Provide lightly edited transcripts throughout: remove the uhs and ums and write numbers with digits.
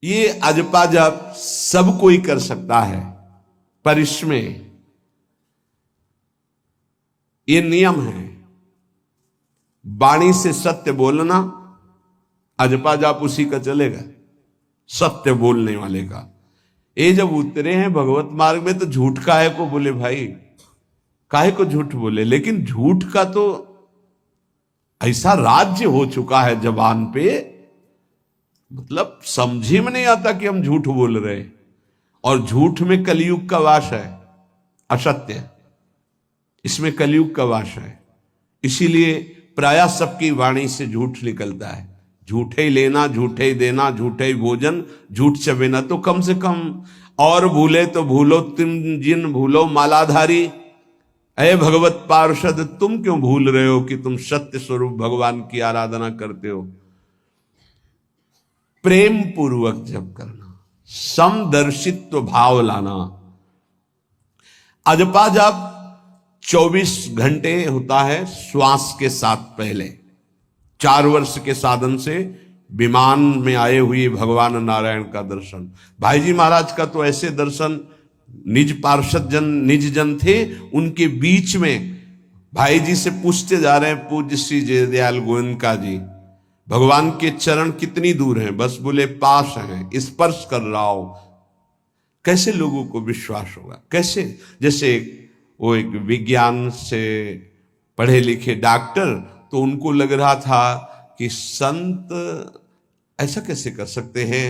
ये अजपा जप सब कोई कर सकता है, पर इसमें ये नियम है, वाणी से सत्य बोलना। अजपा जाप उसी का चलेगा, सत्य बोलने वाले का। ये जब उतरे हैं भगवत मार्ग में तो झूठ काहे को बोले भाई, काहे को झूठ बोले। लेकिन झूठ का तो ऐसा राज्य हो चुका है जबान पे, मतलब समझे में नहीं आता कि हम झूठ बोल रहे हैं। और झूठ में कलयुग का वास है, असत्य, इसमें कलयुग का वास है। इसीलिए प्रायः सबकी वाणी से झूठ निकलता है। झूठे ही लेना, झूठे ही देना, झूठे ही भोजन, झूठ चबेना। तो कम से कम और भूले तो भूलो तुम जिन भूलो मालाधारी। अरे भगवत पार्षद, तुम क्यों भूल रहे हो कि तुम सत्य स्वरूप भगवान की आराधना करते हो। प्रेम पूर्वक जप करना, समदर्शित्व भाव लाना। अजपा जप 24 घंटे होता है श्वास के साथ। पहले 4 वर्ष के साधन से विमान में आए हुए भगवान नारायण का दर्शन। भाई जी महाराज का तो ऐसे दर्शन, निज पार्षद जन निज जन थे, उनके बीच में भाई जी से पूछते जा रहे हैं पूज्य श्री जयदयाल गोयनका जी, भगवान के चरण कितनी दूर हैं। बस बोले पास हैं, स्पर्श कर रहा हो। कैसे लोगों को विश्वास होगा, कैसे। जैसे वो एक विज्ञान से पढ़े लिखे डॉक्टर, तो उनको लग रहा था कि संत ऐसा कैसे कर सकते हैं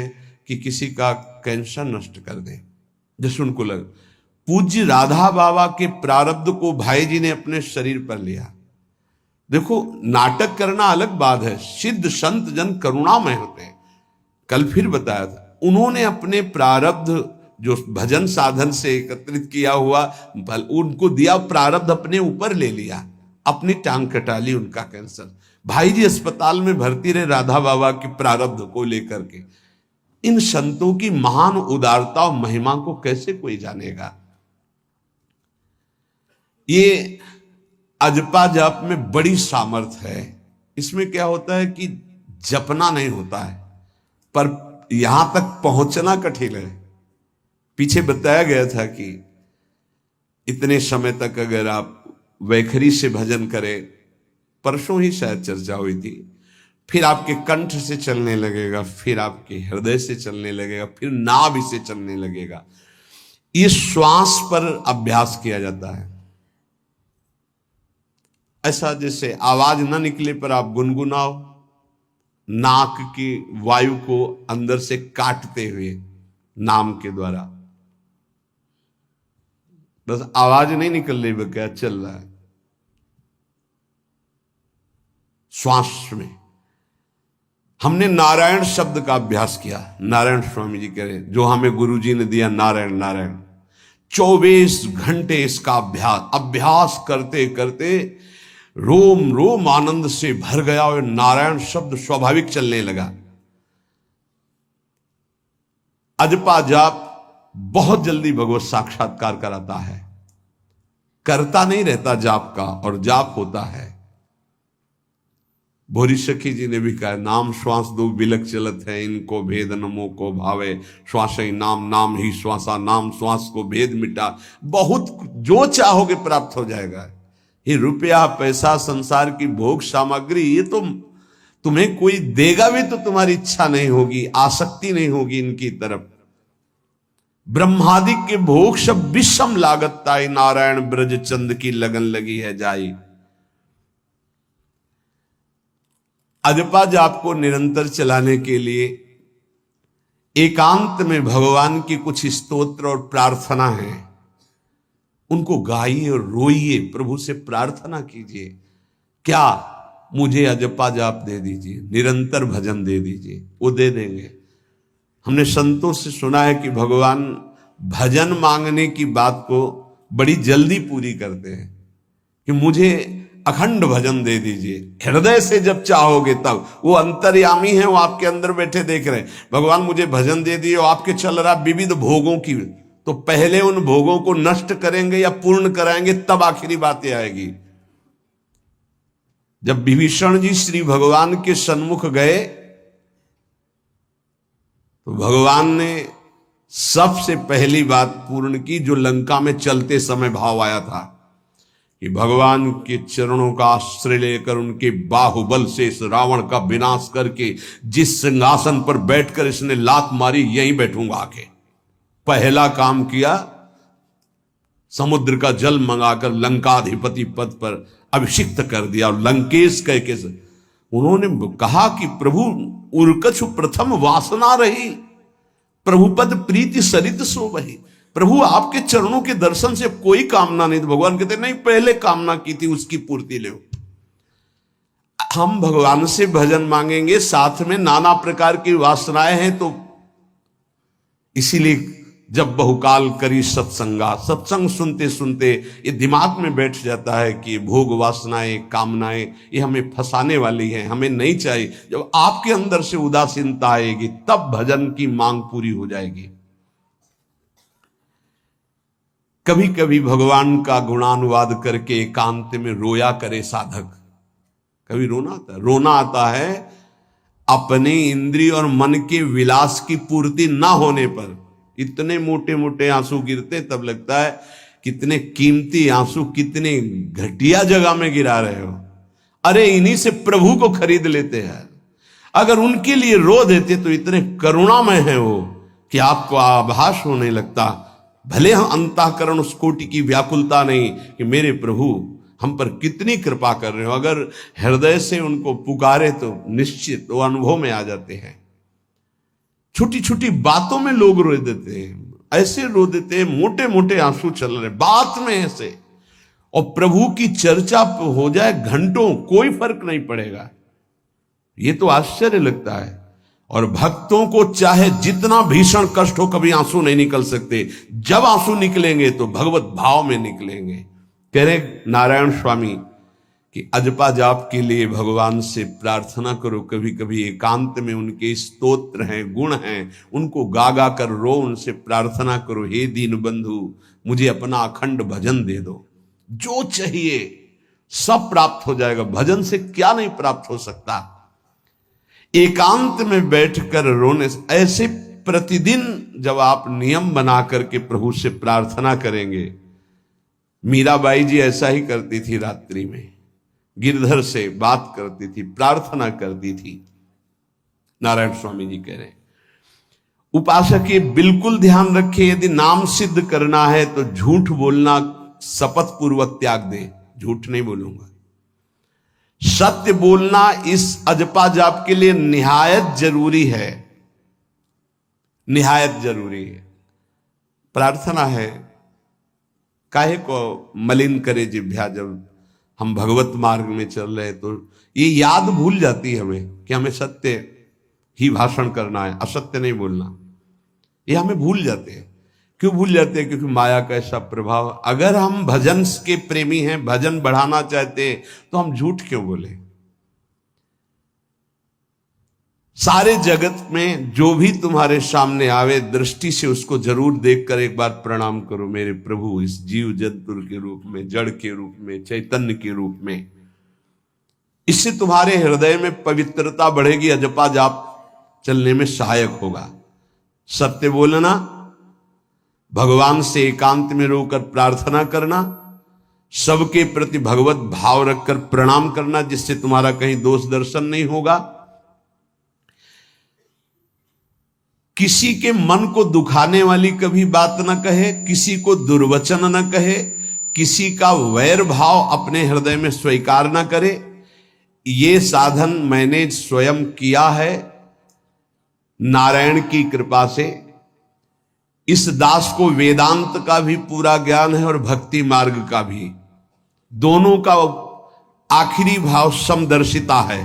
कि किसी का कैंसर नष्ट कर दें। जैसे उनको लग, पूज्य राधा बाबा के प्रारब्ध को भाई जी ने अपने शरीर पर लिया। देखो, नाटक करना अलग बात है, सिद्ध संत जन करुणामय होते हैं। कल फिर बताया था, उन्होंने अपने प्रारब्ध जो भजन साधन से एकत्रित किया हुआ उनको दिया, प्रारब्ध अपने ऊपर ले लिया, अपनी टांग कटा ली उनका कैंसर। भाई जी अस्पताल में भर्ती रहे राधा बाबा के प्रारब्ध को लेकर के। इन संतों की महान उदारता और महिमा को कैसे कोई जानेगा। ये अजपा जप में बड़ी सामर्थ्य है। इसमें क्या होता है कि जपना नहीं होता है, पर यहां तक पहुंचना कठिन है। पीछे बताया गया था कि इतने समय तक अगर आप वैखरी से भजन करें, परसों ही शायद चर्चा हुई थी, फिर आपके कंठ से चलने लगेगा, फिर आपके हृदय से चलने लगेगा, फिर नाभि से चलने लगेगा। ये श्वास पर अभ्यास किया जाता है। ऐसा जैसे आवाज ना निकले पर आप गुनगुनाओ, नाक की वायु को अंदर से काटते हुए नाम के द्वारा, बस आवाज नहीं निकल रही, वो क्या चल रहा है श्वास में। हमने नारायण शब्द का अभ्यास किया। नारायण स्वामी जी कह रहे, जो हमें गुरु जी ने दिया नारायण नारायण। 24 घंटे इसका अभ्यास करते करते रोम रोम आनंद से भर गया और नारायण शब्द स्वाभाविक चलने लगा। अजपा जाप बहुत जल्दी भगवत साक्षात्कार कराता है। करता नहीं रहता जाप का, और जाप होता है। भोरी सखी जी ने भी कहा, नाम श्वास दो बिलक चलत है, इनको भेद नमो को भावे, श्वास ही नाम नाम ही श्वासा, नाम श्वास को भेद मिटा। बहुत जो चाहोगे प्राप्त हो जाएगा। ये रुपया पैसा संसार की भोग सामग्री, ये तो तुम्हें कोई देगा भी तो तुम्हारी इच्छा नहीं होगी, आसक्ति नहीं होगी इनकी तरफ। ब्रह्मादि के भोग सब विषम लागत ताई, नारायण ब्रज चंद की लगन लगी है जाई। अजपा जाप को निरंतर चलाने के लिए एकांत में भगवान की कुछ स्तोत्र और प्रार्थना है, उनको गाइए और रोइए, प्रभु से प्रार्थना कीजिए। क्या मुझे अजपा जाप दे दीजिए, निरंतर भजन दे दीजिए, वो दे देंगे। हमने संतों से सुना है कि भगवान भजन मांगने की बात को बड़ी जल्दी पूरी करते हैं, कि मुझे अखंड भजन दे दीजिए। हृदय से जब चाहोगे तब, वो अंतर्यामी है, वो आपके अंदर बैठे देख रहे हैं। भगवान मुझे भजन दे दिए, और आपके चल रहा विविध भोगों की, तो पहले उन भोगों को नष्ट करेंगे या पूर्ण कराएंगे, तब आखिरी बातें आएगी। जब विभीषण जी श्री भगवान के सन्मुख गए तो भगवान ने सबसे पहली बात पूर्ण की जो लंका में चलते समय भाव आया था कि भगवान के चरणों का आश्रय लेकर उनके बाहुबल से इस रावण का विनाश करके जिस सिंहासन पर बैठकर इसने लात मारी यहीं बैठूंगा आके। पहला काम किया, समुद्र का जल मंगाकर लंकाधिपति पद पर अभिषिक्त कर दिया। और लंकेश कह के उन्होंने कहा कि प्रभु उर्कछु प्रथम वासना रही, प्रभुपद प्रीति सरित सो वही। प्रभु आपके चरणों के दर्शन से कोई कामना नहीं। तो भगवान कहते नहीं, पहले कामना की थी उसकी पूर्ति ले। हम भगवान से भजन मांगेंगे, साथ में नाना प्रकार की वासनाएं हैं, तो इसीलिए जब बहुकाल करी सत्संगा, सत्संग सुनते सुनते ये दिमाग में बैठ जाता है कि भोग वासनाएं कामनाएं ये हमें फंसाने वाली हैं, हमें नहीं चाहिए। जब आपके अंदर से उदासीनता आएगी तब भजन की मांग पूरी हो जाएगी। कभी कभी भगवान का गुणानुवाद करके एकांत में रोया करे साधक। कभी रोना आता है अपने इंद्रिय और मन के विलास की पूर्ति ना होने पर। इतने मोटे मोटे आंसू गिरते, तब लगता है कितने कीमती आंसू कितने घटिया जगह में गिरा रहे हो। अरे इन्हीं से प्रभु को खरीद लेते हैं। अगर उनके लिए रो देते तो इतने करुणामय है वो कि आपको आभास होने लगता। भले हम अंतःकरण उस कोटि की व्याकुलता नहीं कि मेरे प्रभु हम पर कितनी कृपा कर रहे हो, अगर हृदय से उनको पुकारे तो निश्चित वो अनुभव में आ जाते हैं। छोटी छोटी बातों में लोग रो देते हैं, ऐसे रो देते हैं, मोटे मोटे आंसू चल रहे बात में ऐसे, और प्रभु की चर्चा हो जाए घंटों कोई फर्क नहीं पड़ेगा। ये तो आश्चर्य लगता है। और भक्तों को चाहे जितना भीषण कष्ट हो कभी आंसू नहीं निकल सकते। जब आंसू निकलेंगे तो भगवत भाव में निकलेंगे। कह रहे नारायण स्वामी कि अजपा जाप के लिए भगवान से प्रार्थना करो। कभी कभी एकांत में उनके स्तोत्र हैं, गुण हैं, उनको गा गा कर रो, उनसे प्रार्थना करो, हे दीन बंधु मुझे अपना अखंड भजन दे दो। जो चाहिए सब प्राप्त हो जाएगा। भजन से क्या नहीं प्राप्त हो सकता। एकांत में बैठकर रोने से, ऐसे प्रतिदिन जब आप नियम बना करके प्रभु से प्रार्थना करेंगे। मीराबाई जी ऐसा ही करती थी, रात्रि में गिरधर से बात करती थी, प्रार्थना करती थी। नारायण स्वामी जी कह रहे हैं उपासक ये बिल्कुल ध्यान रखे, यदि नाम सिद्ध करना है तो झूठ बोलना शपथ पूर्वक त्याग दे। झूठ नहीं बोलूंगा, सत्य बोलना इस अजपा जाप के लिए निहायत जरूरी है, निहायत जरूरी है। प्रार्थना है, काहे को मलिन करे जिह्वा। जब हम भगवत मार्ग में चल रहे तो ये याद भूल जाती है हमें कि हमें सत्य ही भाषण करना है, असत्य नहीं बोलना। ये हमें भूल जाते हैं। क्यों भूल जाते हैं? क्योंकि माया का ऐसा प्रभाव। अगर हम भजन के प्रेमी हैं, भजन बढ़ाना चाहते हैं, तो हम झूठ क्यों बोले? सारे जगत में जो भी तुम्हारे सामने आवे दृष्टि से उसको जरूर देखकर एक बार प्रणाम करो। मेरे प्रभु इस जीव जंतु के रूप में, जड़ के रूप में, चैतन्य के रूप में। इससे तुम्हारे हृदय में पवित्रता बढ़ेगी, अजपा जाप चलने में सहायक होगा। सत्य बोलना, भगवान से एकांत में रोकर प्रार्थना करना, सबके प्रति भगवत भाव रखकर प्रणाम करना, जिससे तुम्हारा कहीं दोष दर्शन नहीं होगा। किसी के मन को दुखाने वाली कभी बात न कहे, किसी को दुर्वचन न कहे, किसी का वैर भाव अपने हृदय में स्वीकार न करे। ये साधन मैंने स्वयं किया है नारायण की कृपा से। इस दास को वेदांत का भी पूरा ज्ञान है और भक्ति मार्ग का भी। दोनों का आखिरी भाव समदर्शिता है,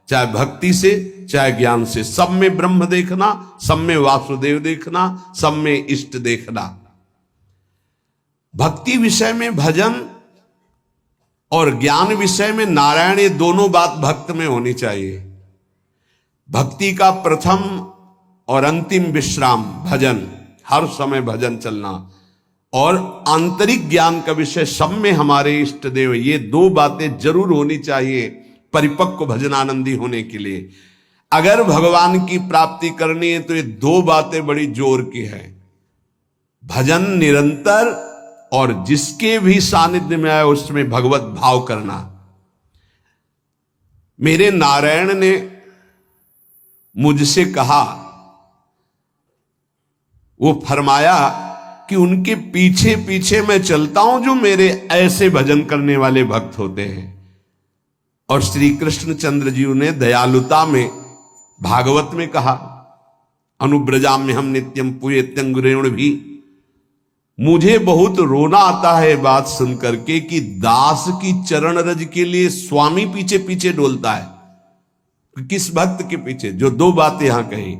चाहे भक्ति से चाहे ज्ञान से। सब में ब्रह्म देखना, सब में वासुदेव देखना, सब में इष्ट देखना। भक्ति विषय में भजन और ज्ञान विषय में नारायण, ये दोनों बात भक्त में होनी चाहिए। भक्ति का प्रथम और अंतिम विश्राम भजन, हर समय भजन चलना, और आंतरिक ज्ञान का विषय सब में हमारे इष्ट देव। ये दो बातें जरूर होनी चाहिए परिपक्व भजनानंदी होने के लिए। अगर भगवान की प्राप्ति करनी है तो ये दो बातें बड़ी जोर की है, भजन निरंतर और जिसके भी सानिध्य में आए उसमें भगवत भाव करना। मेरे नारायण ने मुझसे कहा, वो फरमाया कि उनके पीछे पीछे मैं चलता हूं जो मेरे ऐसे भजन करने वाले भक्त होते हैं। और श्री कृष्णचंद्र जी ने दयालुता में भागवत में कहा, अनुब्रजाम्य हम नित्यम पूयत्यंगुरेण भी। मुझे बहुत रोना आता है बात सुनकर के कि दास की चरण रज के लिए स्वामी पीछे पीछे डोलता है। किस भक्त के पीछे? जो दो बातें यहां कही,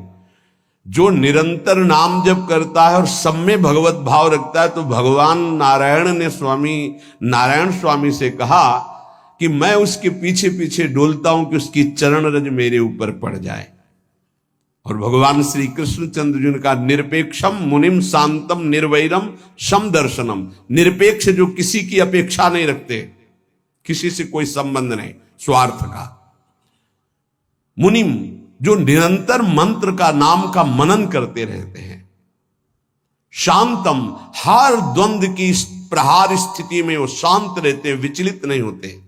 जो निरंतर नाम जप करता है और सब में भगवत भाव रखता है, तो भगवान नारायण ने स्वामी नारायण स्वामी से कहा कि मैं उसके पीछे पीछे डोलता हूं कि उसकी चरण रज मेरे ऊपर पड़ जाए। और भगवान श्री कृष्णचंद्र जी ने कहा, निरपेक्षम मुनिम शांतम निर्वैरम सम दर्शनम। निरपेक्ष जो किसी की अपेक्षा नहीं रखते, किसी से कोई संबंध नहीं, स्वार्थ का। मुनिम जो निरंतर मंत्र का नाम का मनन करते रहते हैं। शांतम हर द्वंद्व की प्रहार स्थिति में वो शांत रहते हैं, विचलित नहीं होते।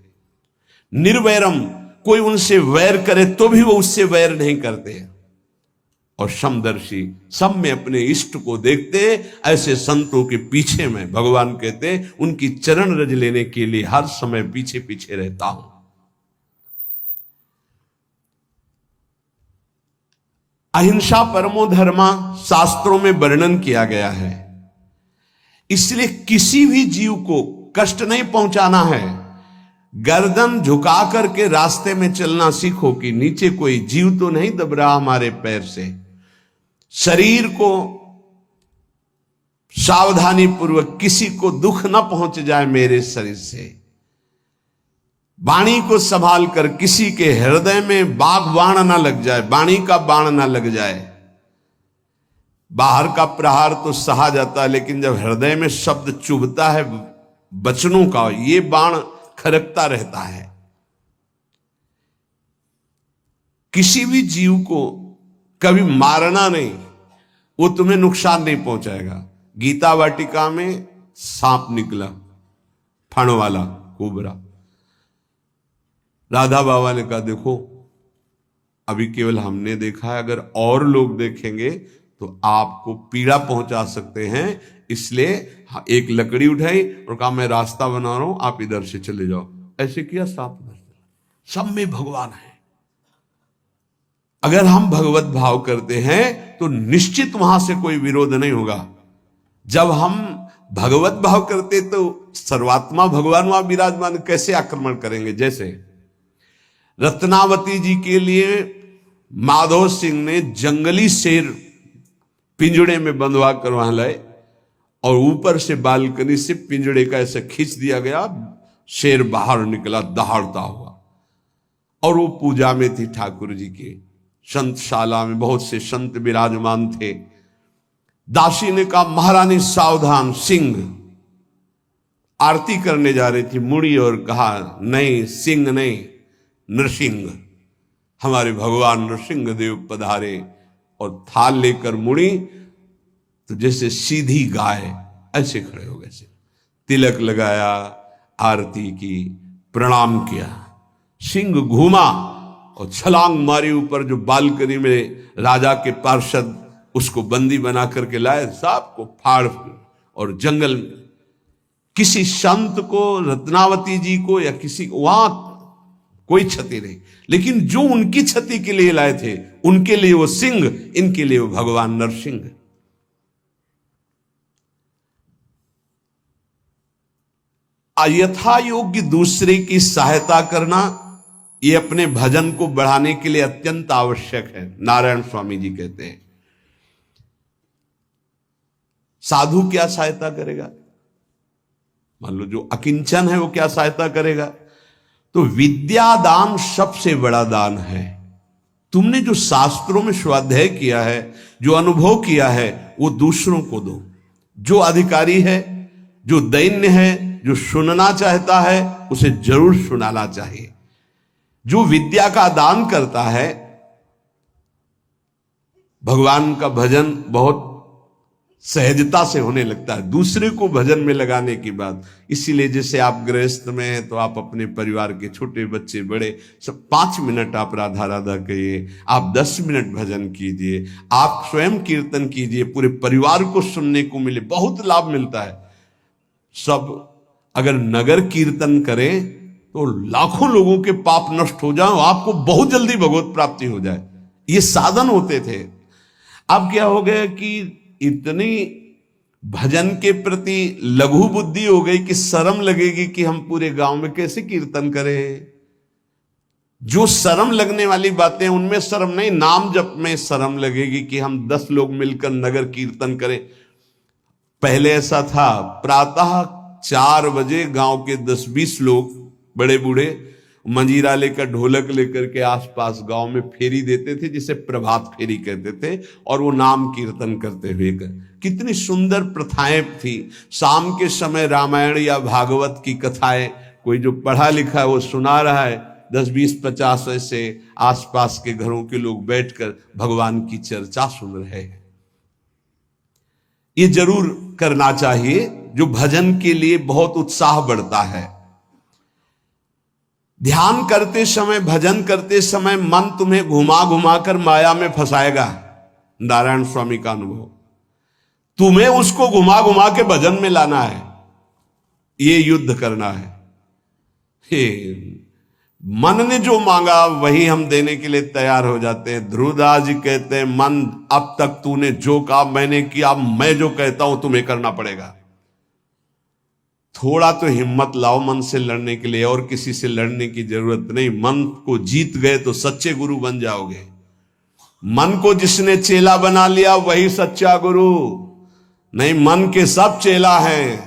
निर्वैरम कोई उनसे वैर करे तो भी वो उससे वैर नहीं करते। और समदर्शी सब में अपने इष्ट को देखते। ऐसे संतों के पीछे में भगवान कहते उनकी चरण रज लेने के लिए हर समय पीछे पीछे रहता हूं। अहिंसा परमो धर्मा शास्त्रों में वर्णन किया गया है, इसलिए किसी भी जीव को कष्ट नहीं पहुंचाना है। गर्दन झुका करके रास्ते में चलना सीखो कि नीचे कोई जीव तो नहीं दब रहा हमारे पैर से। शरीर को सावधानी पूर्वक, किसी को दुख न पहुंच जाए मेरे शरीर से। वाणी को संभाल कर, किसी के हृदय में बाघ बाण ना लग जाए, वाणी का बाण ना लग जाए। बाहर का प्रहार तो सहा जाता है, लेकिन जब हृदय में शब्द चुभता है वचनों का, ये बाण खरकता रहता है। किसी भी जीव को कभी मारना नहीं, वो तुम्हें नुकसान नहीं पहुंचाएगा। गीता वाटिका में सांप निकला, फण वाला कोबरा। राधा बाबा ने कहा, देखो अभी केवल हमने देखा है, अगर और लोग देखेंगे तो आपको पीड़ा पहुंचा सकते हैं, इसलिए एक लकड़ी उठाई और कहा मैं रास्ता बना रहा हूं, आप इधर से चले जाओ। ऐसे किया, सांप उधर चला। सब में भगवान है। अगर हम भगवत भाव करते हैं तो निश्चित वहां से कोई विरोध नहीं होगा। जब हम भगवत भाव करते तो सर्वात्मा भगवान वहां विराजमान, कैसे आक्रमण करेंगे? जैसे रत्नावती जी के लिए माधव सिंह ने जंगली शेर पिंजड़े में बंधवा कर वहां लाए और ऊपर से बालकनी से पिंजड़े का ऐसे खींच दिया गया, शेर बाहर निकला दहाड़ता हुआ। और वो पूजा में थी ठाकुर जी के संतशाला में, बहुत से संत विराजमान थे। दासी ने कहा, महारानी सावधान, सिंह। आरती करने जा रही थी, मुड़ी और कहा, नहीं सिंह नहीं, नृसिंह। हमारे भगवान नृसिंह देव पधारे। और थाल लेकर मुड़ी तो जैसे सीधी गाय ऐसे खड़े हो गए। तिलक लगाया, आरती की, प्रणाम किया। सिंह घूमा और छलांग मारी ऊपर, जो बालकनी में राजा के पार्षद उसको बंदी बना करके लाए, सांप को फाड़ और जंगल में। किसी संत को, रत्नावती जी को या किसी को वहां कोई क्षति नहीं, लेकिन जो उनकी क्षति के लिए लाए थे उनके लिए वो सिंह, इनके लिए वो भगवान नरसिंह। यथा योग्य दूसरे की सहायता करना, ये अपने भजन को बढ़ाने के लिए अत्यंत आवश्यक है। नारायण स्वामी जी कहते हैं, साधु क्या सहायता करेगा? मान लो जो अकिंचन है वो क्या सहायता करेगा? तो विद्या दान सबसे बड़ा दान है। तुमने जो शास्त्रों में स्वाध्याय किया है, जो अनुभव किया है, वो दूसरों को दो। जो अधिकारी है, जो दैन्य है, जो सुनना चाहता है, उसे जरूर सुनाना चाहिए। जो विद्या का दान करता है, भगवान का भजन बहुत सहजता से होने लगता है दूसरे को भजन में लगाने की बात। इसीलिए जैसे आप गृहस्थ में हैं तो आप अपने परिवार के छोटे बच्चे बड़े सब 5 मिनट आप राधा राधा कहिए, आप 10 मिनट भजन कीजिए, आप स्वयं कीर्तन कीजिए, पूरे परिवार को सुनने को मिले, बहुत लाभ मिलता है। सब अगर नगर कीर्तन करें तो लाखों लोगों के पाप नष्ट हो जाए, आपको बहुत जल्दी भगवत प्राप्ति हो जाए। ये साधन होते थे। अब क्या हो गया कि इतनी भजन के प्रति लघु बुद्धि हो गई कि शर्म लगेगी कि हम पूरे गांव में कैसे कीर्तन करें। जो शर्म लगने वाली बातें उनमें शर्म नहीं, नाम जप में शर्म लगेगी कि हम 10 लोग मिलकर नगर कीर्तन करें। पहले ऐसा था, प्रातः 4 बजे गांव के 10-20 लोग बड़े बूढ़े मंजीरा लेकर ढोलक लेकर के आसपास गांव में फेरी देते थे, जिसे प्रभात फेरी कहते थे, और वो नाम कीर्तन करते हुए कितनी सुंदर प्रथाएं थी। शाम के समय रामायण या भागवत की कथाएं कोई जो पढ़ा लिखा है वो सुना रहा है, 10-20-50 ऐसे आसपास के घरों के लोग बैठकर भगवान की चर्चा सुन रहे हैं। ये जरूर करना चाहिए, जो भजन के लिए बहुत उत्साह बढ़ता है। ध्यान करते समय, भजन करते समय मन तुम्हें घुमा घुमा कर माया में फंसाएगा। नारायण स्वामी का अनुभव, तुम्हें उसको घुमा घुमा के भजन में लाना है, ये युद्ध करना है। मन ने जो मांगा वही हम देने के लिए तैयार हो जाते हैं। ध्रुवदास जी कहते हैं, मन अब तक तूने जो कहा मैंने किया, अब मैं जो कहता हूं तुम्हें करना पड़ेगा। थोड़ा तो हिम्मत लाओ मन से लड़ने के लिए, और किसी से लड़ने की जरूरत नहीं। मन को जीत गए तो सच्चे गुरु बन जाओगे। मन को जिसने चेला बना लिया वही सच्चा गुरु नहीं, मन के सब चेला हैं।